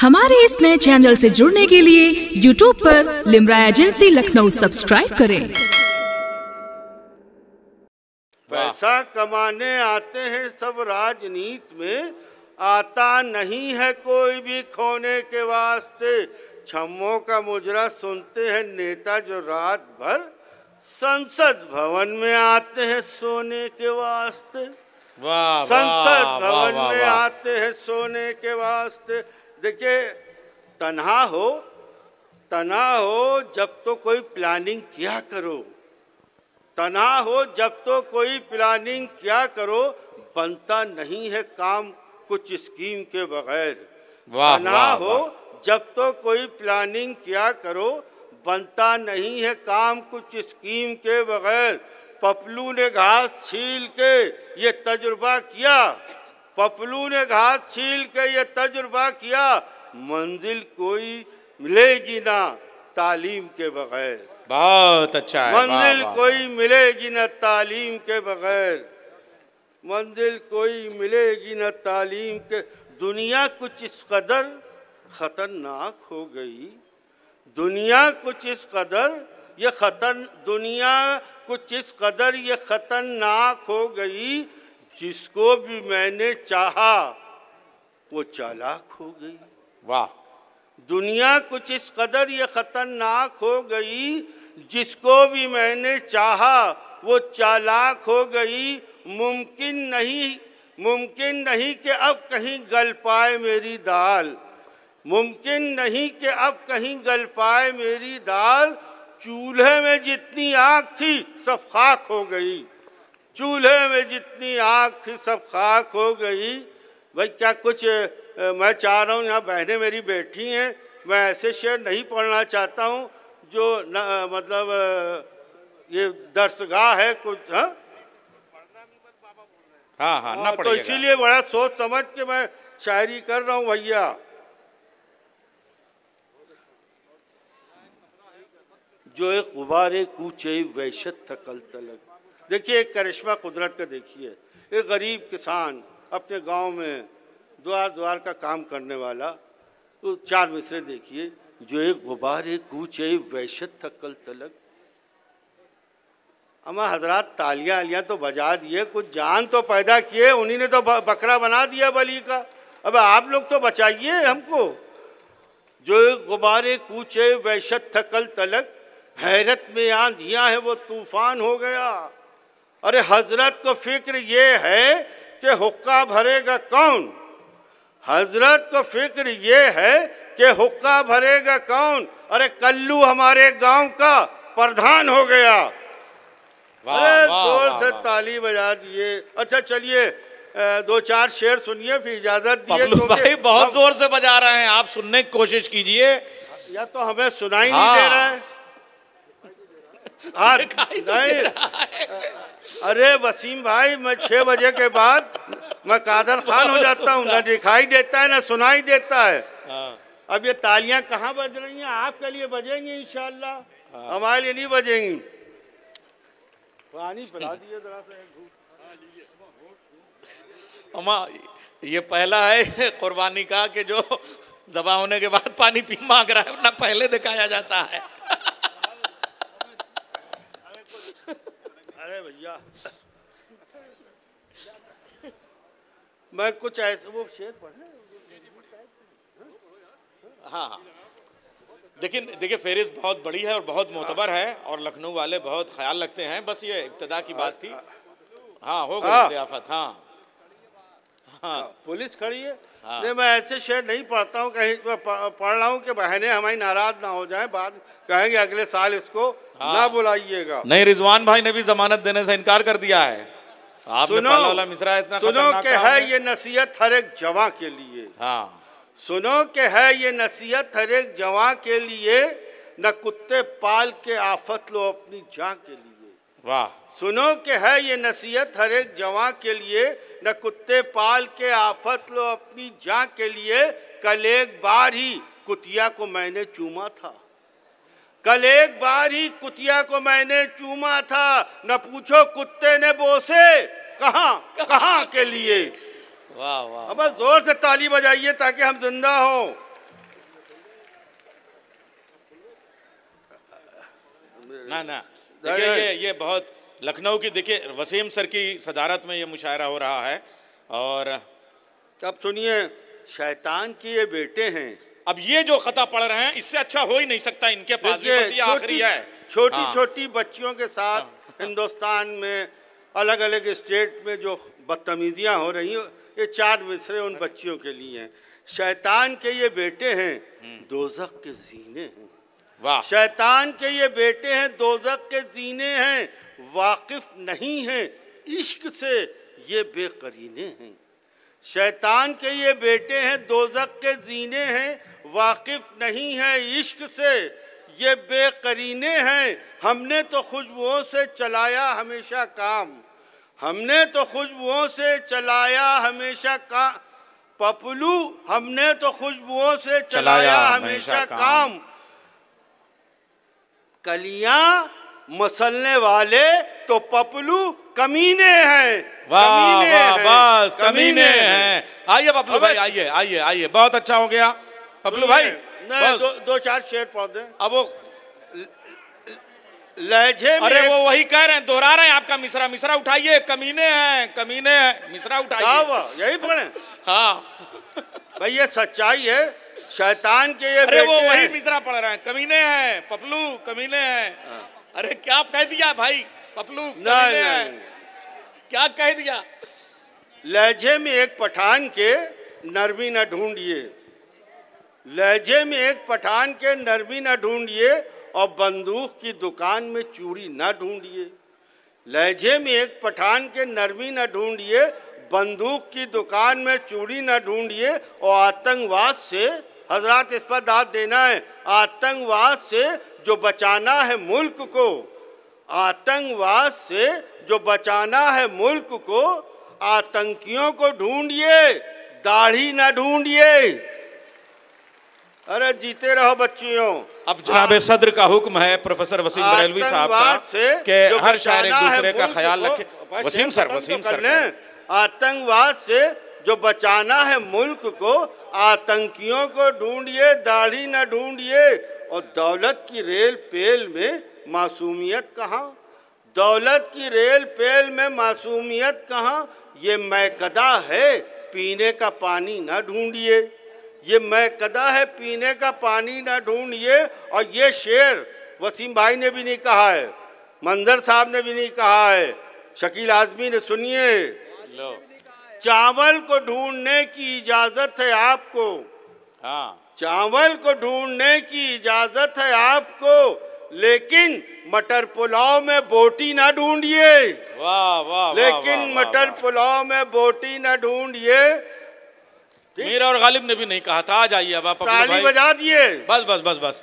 हमारे इस नए चैनल से जुड़ने के लिए YouTube पर लिमरा एजेंसी लखनऊ सब्सक्राइब करें। पैसा कमाने आते हैं सब राजनीति में, आता नहीं है कोई भी खोने के वास्ते। छम्मों का मुजरा सुनते हैं नेता जो रात भर, संसद भवन में आते हैं सोने के वास्ते। संसद भवन में आते हैं सोने के वास्ते। देखिए, तन्हा हो जब तो कोई प्लानिंग किया करो, तन्हा हो जब तो कोई प्लानिंग किया करो, बनता नहीं है काम कुछ स्कीम के बगैर। तन्हा हो जब तो कोई प्लानिंग किया करो, बनता नहीं है काम कुछ स्कीम के बगैर। पपलू ने घास छील के ये तजुर्बा किया, पपलू ने घास छील के ये तजुर्बा किया, मंजिल कोई मिलेगी ना तालीम के बगैर। बहुत अच्छा है। मंजिल कोई मिलेगी ना तालीम के बगैर, मंजिल कोई मिलेगी ना तालीम के। दुनिया कुछ इस कदर खतरनाक हो गई, दुनिया कुछ इस कदर दुनिया कुछ इस कदर ये खतरनाक हो गई, जिसको भी मैंने चाहा वो चालाक हो गई। वाह। दुनिया कुछ इस कदर ये खतरनाक हो गई, जिसको भी मैंने चाहा वो चालाक हो गई। मुमकिन नहीं कि अब कहीं गल पाए मेरी दाल, मुमकिन नहीं कि अब कहीं गल पाए मेरी दाल। चूल्हे में जितनी आग थी सब खाक हो गई, चूल्हे में जितनी आग थी सब खाक हो गई। भाई क्या कुछ मैं चाह रहा हूँ, यहाँ बहनें मेरी बैठी हैं, मैं ऐसे शेर नहीं पढ़ना चाहता हूँ जो मतलब ये दर्शगाह है कुछ। हाँ ना तो इसीलिए बड़ा सोच समझ के मैं शायरी कर रहा हूँ भैया। जो एक गुबारे कूचे वहशत थकल तलक। देखिए, एक करिश्मा कुदरत का देखिए, एक गरीब किसान अपने गांव में द्वार द्वार का काम करने वाला, तो चार मिसरे देखिए। जो एक गुबारे कूचे वहशत थकल तलक। अमा हजरात तालियां आलियां तो बजा दिए, कुछ जान तो पैदा किए, उन्हीं ने तो बकरा बना दिया बलि का। अब आप लोग तो बचाइए हमको। जो एक गुबारे कूचे वहशत थकल तलक, हैरत में आंधियां है वो तूफान हो गया। अरे हजरत को फिक्र ये है कि हुक्का भरेगा कौन, हजरत को फिक्र ये है कि हुक्का भरेगा कौन। अरे कल्लू हमारे गांव का प्रधान हो गया। अरे जोर से ताली बजा दिए। अच्छा चलिए, दो चार शेर सुनिए फिर इजाजत दिए। भाई बहुत जोर से बजा रहे हैं, आप सुनने की कोशिश कीजिए। या तो हमें सुनाई नहीं दे रहा है। हाँ नहीं, अरे वसीम भाई, मैं 6 बजे के बाद मैं कादर खान हो जाता हूँ, ना दिखाई देता है ना सुनाई देता है। अब ये तालियां कहाँ बज रही हैं? आपके लिए बजेंगी इंशाल्लाह, हमारे लिए नहीं बजेंगी। पानी पिला दिए जरा से। अम्मा, ये पहला है कुर्बानी का कि जो ज़बा होने के बाद पानी पी मांग रहा है, वरना पहले दिखाया जाता है। अरे भैया, मैं कुछ ऐसे वो शेर पढ़े। हाँ देखिए फेरिस्त बहुत बड़ी है और बहुत मोतबर है, और लखनऊ वाले बहुत ख्याल रखते हैं। बस ये इब्तिदा की बात थी। हाँ हो गई ज़ियाफत। हाँ पुलिस खड़ी है। नहीं, मैं ऐसे शेर नहीं पढ़ता हूँ, कहीं पढ़ रहा हूँ कि बहनें हमारी नाराज ना हो जाएं, बाद कहेंगे अगले साल इसको ना बुलाइएगा। नहीं, रिजवान भाई ने भी जमानत देने से इनकार कर दिया है। सुनो कि है ये नसीहत हर एक जवां के लिए। हाँ, सुनो कि है ये नसीहत हर एक जवां के लिए, न कुत्ते पाल के आफत लो अपनी जान के लिए। वाह। सुनो कि है ये नसीहत हर एक जवां के लिए, न कुत्ते पाल के आफत लो अपनी जान के लिए। कल एक बार ही कुतिया को मैंने चूमा था, कल एक बार ही कुतिया को मैंने चूमा था। न पूछो कुत्ते ने बोसे कहाँ के लिए। वाह वाह। अब जोर से ताली बजाइए ताकि हम जिंदा हो। ना ना, देखिए ये बहुत लखनऊ की, देखिए वसीम सर की सदारत में ये मुशायरा हो रहा है। और अब सुनिए, शैतान के ये बेटे हैं। अब ये जो खता पढ़ रहे हैं इससे अच्छा हो ही नहीं सकता इनके पास, बस ये आखिरी है। छोटी छोटी बच्चियों के साथ हिंदुस्तान में अलग अलग स्टेट में जो बदतमीजियां हो रही हैं, ये 4 मिसरे उन बच्चियों के लिए हैं। शैतान के ये बेटे हैं, दोज़ख के जीने हैं। वाह। शैतान के ये बेटे हैं, दोज़ख के जीने हैं, वाकिफ नहीं हैं इश्क से ये बेकरीने हैं। शैतान के ये बेटे हैं, दोज़ख के जीने हैं, वाकिफ नहीं हैं इश्क से ये बेकरीने हैं। हमने तो खुशबुओं से चलाया हमेशा काम, हमने तो खुशबुओं से चलाया हमेशा काम, पपलू हमने तो खुशबुओं से चलाया हमेशा काम। कलियां मसलने वाले तो पपलू कमीने हैं। वाह वाह, बस कमीने हैं। आइए पपलू भाई, आइए आइए आइए, बहुत अच्छा हो गया पपलू भाई। दो 4 शेर पढ़ दें। अब वो लहजे में, अरे वो वही कह रहे हैं, दोहरा रहे हैं आपका मिसरा। मिसरा उठाइए, कमीने हैं, कमीने हैं, मिसरा उठाइए। यही पढ़े। हाँ भाई ये सच्चाई है। शैतान के ये अरे वो वही हैं। मिसरा पढ़ रहे हैं, कमीने हैं पपलू, कमीने हैं। अरे क्या कह दिया भाई पपलू, कमीने हैं, क्या कह दिया। लहजे में एक पठान के नरमी न ढूंढिए, लहजे में एक पठान के नरमी न ढूंढिए और बंदूक की दुकान में चूड़ी न ढूंढिए। लहजे में एक पठान के नरमी न ढूंढिए, बंदूक की दुकान में चूड़ी न ढूंढिए। और आतंकवाद से, हजरात इस पर दाद देना है, आतंकवाद से जो बचाना है मुल्क को, आतंकवाद से जो बचाना है मुल्क को, आतंकियों को ढूंढिए, दाढ़ी न ढूंढिए। अरे जीते रहो बच्चियों। अब जनाब सदर का हुक्म है प्रोफेसर वसीम बरेलवी साहब का कि हर शायर एक दूसरे का ख्याल रखे। वसीम सर आतंकवाद से जो बचाना है मुल्क को, आतंकियों को ढूंढिए, दाढ़ी न ढूंढिए। और दौलत की रेल पेल में मासूमियत कहाँ, दौलत की रेल पेल में मासूमियत कहाँ। ये मैकदा है, पीने का पानी न ढूंढिए, ये मैकदा है, पीने का पानी न ढूंढिए। और ये शेर वसीम भाई ने भी नहीं कहा है, मंजर साहब ने भी नहीं कहा है, शकील आजमी ने। सुनिए, चावल को ढूंढने की इजाजत है आपको, हाँ, चावल को ढूंढने की इजाजत है आपको, लेकिन मटर पुलाव में बोटी ना ढूंढिए। वाह वाह, लेकिन मटर पुलाव में बोटी ना ढूंढिए। मीर और गालिब ने भी नहीं कहा था। आ जाइए अब आप, ताली बजा दिए। बस बस बस बस।